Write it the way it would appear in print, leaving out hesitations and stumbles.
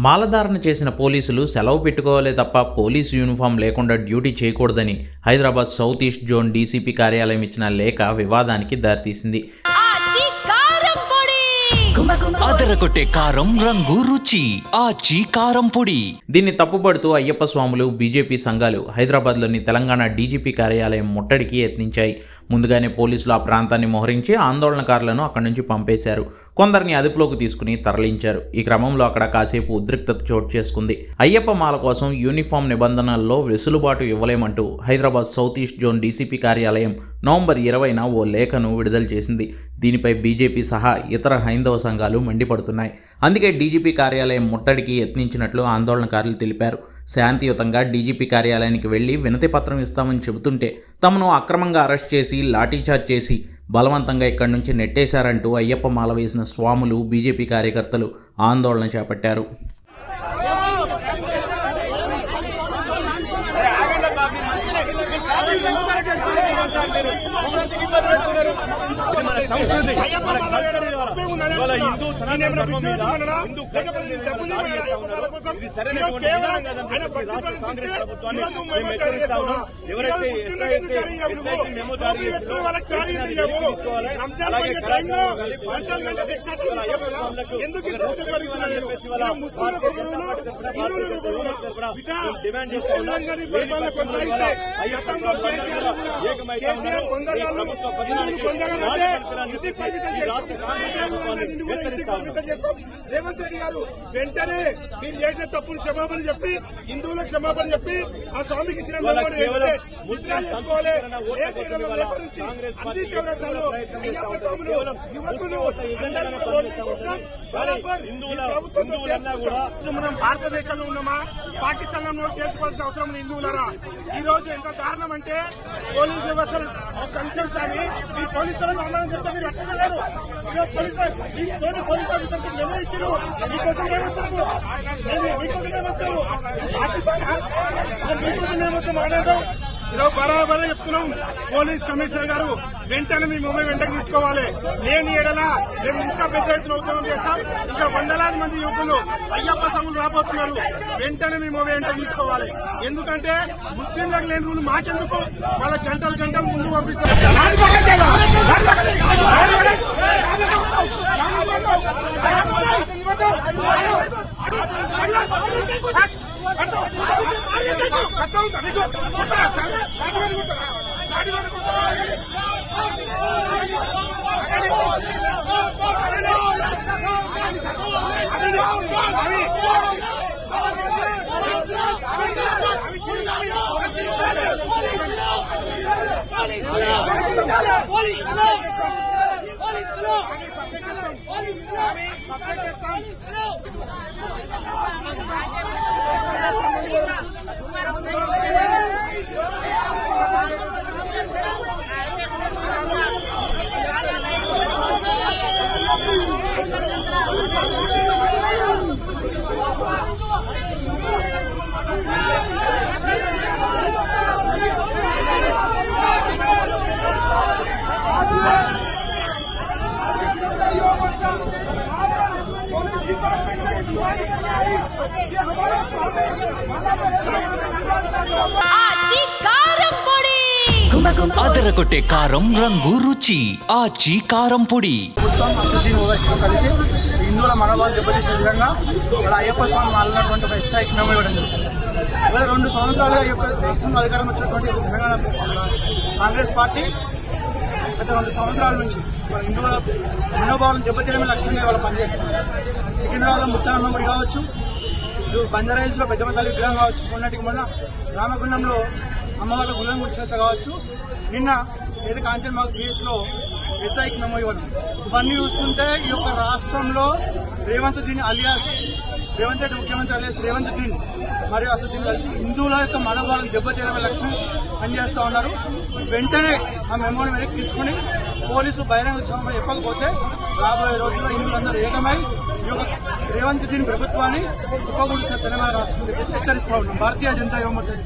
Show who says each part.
Speaker 1: మాలధారణ చేసిన పోలీసులు సెలవు పెట్టుకోవాలే తప్ప పోలీసు యూనిఫామ్ లేకుండా డ్యూటీ చేయకూడదని Hyderabad south east zone DCP కార్యాలయం ఇచ్చిన లేఖ వివాదానికి దారితీసింది.
Speaker 2: అదరగొట్టే కారం రంగు రుచి ఆచి కారం పొడి.
Speaker 1: దీన్ని తప్పుపడుతూ అయ్యప్ప స్వాములు, బీజేపీ సంఘాలు హైదరాబాద్లోని తెలంగాణ డీజీపీ కార్యాలయం ముట్టడికి యత్నించాయి. ముందుగానే పోలీసులు ఆ ప్రాంతాన్ని మోహరించి ఆందోళనకారులను అక్కడి నుంచి పంపేశారు. కొందరిని అదుపులోకి తీసుకుని తరలించారు. ఈ క్రమంలో అక్కడ కాసేపు ఉద్రిక్తత చోటు చేసుకుంది. అయ్యప్ప మాల కోసం యూనిఫామ్ నిబంధనల్లో వెసులుబాటు ఇవ్వలేమంటూ Hyderabad south east zone DCP కార్యాలయం నవంబర్ 20న ఓ లేఖను విడుదల చేసింది. దీనిపై బీజేపీ సహా ఇతర హైందవ సంఘాలు మండిపడుతున్నాయి. అందుకే డీజీపీ కార్యాలయం ముట్టడికి యత్నించినట్లు ఆందోళనకారులు తెలిపారు. శాంతియుతంగా డీజీపీ కార్యాలయానికి వెళ్లి వినతి పత్రం ఇస్తామని చెబుతుంటే తమను అక్రమంగా అరెస్ట్ చేసి లాఠీచార్జ్ చేసి బలవంతంగా ఇక్కడి నుంచి నెట్టేశారంటూ అయ్యప్ప మాల వేసిన స్వాములు, బీజేపీ కార్యకర్తలు ఆందోళన చేపట్టారు.
Speaker 3: రేవంత్ రెడ్డి గారు వెంటనే మీరు చేసిన తప్పులు క్షమాపణ చెప్పి హిందువులకు క్షమాపణ చెప్పి ఆ స్వామికి ఇచ్చిన విత్డ్రా చేసుకోవాలి. అన్ని చౌరస్తాలు అయ్యప్ప స్వాములు, యువకులు మనం భారతదేశంలో ఉన్నామా, పాకిస్తాన్ లో తెలుసుకోవాల్సిన అవసరం ఉంది. హిందువులరా, ఈ రోజు ఎంత దారుణం అంటే పోలీస్ వ్యవస్థలు కన్సల్ట్ కానీ ఈ పోలీసులను ఆందోళన చెప్తే మీరు అట్టలేరు. పోలీసు ఆఫీసర్కి నిర్ణయించారు మీకోసం ఏమొచ్చారు మాట్లాడడం ఈరోజు బరాబరే చెప్తున్నాం. పోలీస్ కమిషనర్ గారు వెంటనే మీ మొబైల్ వెంటనే తీసుకోవాలి. లేని ఏడలా మేము ఇంకా పెద్ద ఎత్తున ఉద్యమం చేస్తాం. ఇంకా వందలాది మంది యువకులు అయ్యప్ప స్వాములు రాబోతున్నారు. వెంటనే మీ మొబైల్ వెంటనే తీసుకోవాలి. ఎందుకంటే ముస్లింలకు లేని రూలు మాకెందుకు, వాళ్ళ గంటలు గంటలు ముందు పంపిస్తారు.
Speaker 2: అదరగొట్టే కారం రంగు రుచి ఆచి కారం పొడి.
Speaker 4: కలిసి హిందువుల మనోభావాలు దెబ్బతీసే విధంగా ఇక్కడ అయ్యప్ప స్వామి మాలినటువంటి ఒక ఎస్ఐకి మేము ఇవ్వడం జరుగుతుంది. ఇవాళ 2 సంవత్సరాలుగా ఈ యొక్క రాష్ట్రంలో అధికారం వచ్చినటువంటి తెలంగాణ కాంగ్రెస్ పార్టీ గత 2 సంవత్సరాల నుంచి హిందువుల మనోభావాలను దెబ్బతీయడమే లక్ష్యంగా వాళ్ళు పనిచేస్తున్నారు. సికింద్రాబాద్లో ముత్తానమ్మ గుడి కావచ్చు, బంజారాహిల్స్లో పెద్దమ్మ తల్లి విగ్రహం కావచ్చు, మొన్న రామగుండంలో అమ్మవారి గుళ్ళం గుడి చేత కావచ్చు, నిన్న ఏదో కాంచన్మాగ్ కేసులో ఎస్ఐకి మెమో ఇవ్వడం. ఇవన్నీ చూస్తుంటే ఈ యొక్క రాష్ట్రంలో రేవంత్ రెడ్డి ముఖ్యమంత్రి అలియాస్ రేవంత్ దీన్ మరియు అసదుద్దీన్ కలిసి హిందువుల యొక్క మనోభావాలను దెబ్బతీయడమే లక్ష్యం పనిచేస్తూ ఉన్నారు. వెంటనే ఆ మెమోని వెనక్కి తీసుకుని పోలీసులు బహిరంగ క్షమాపణ చెప్పకపోతే రాబోయే రోజుల్లో హిందువులందరూ ఏకమై ఈ యొక్క రేవంత్ దీన్ ప్రభుత్వాన్ని ఉపకూడిస్తున్న తెలంగాణ రాష్ట్రం చెప్పేసి హెచ్చరిస్తూ ఉన్నాం. భారతీయ జనతా యువ మోర్చా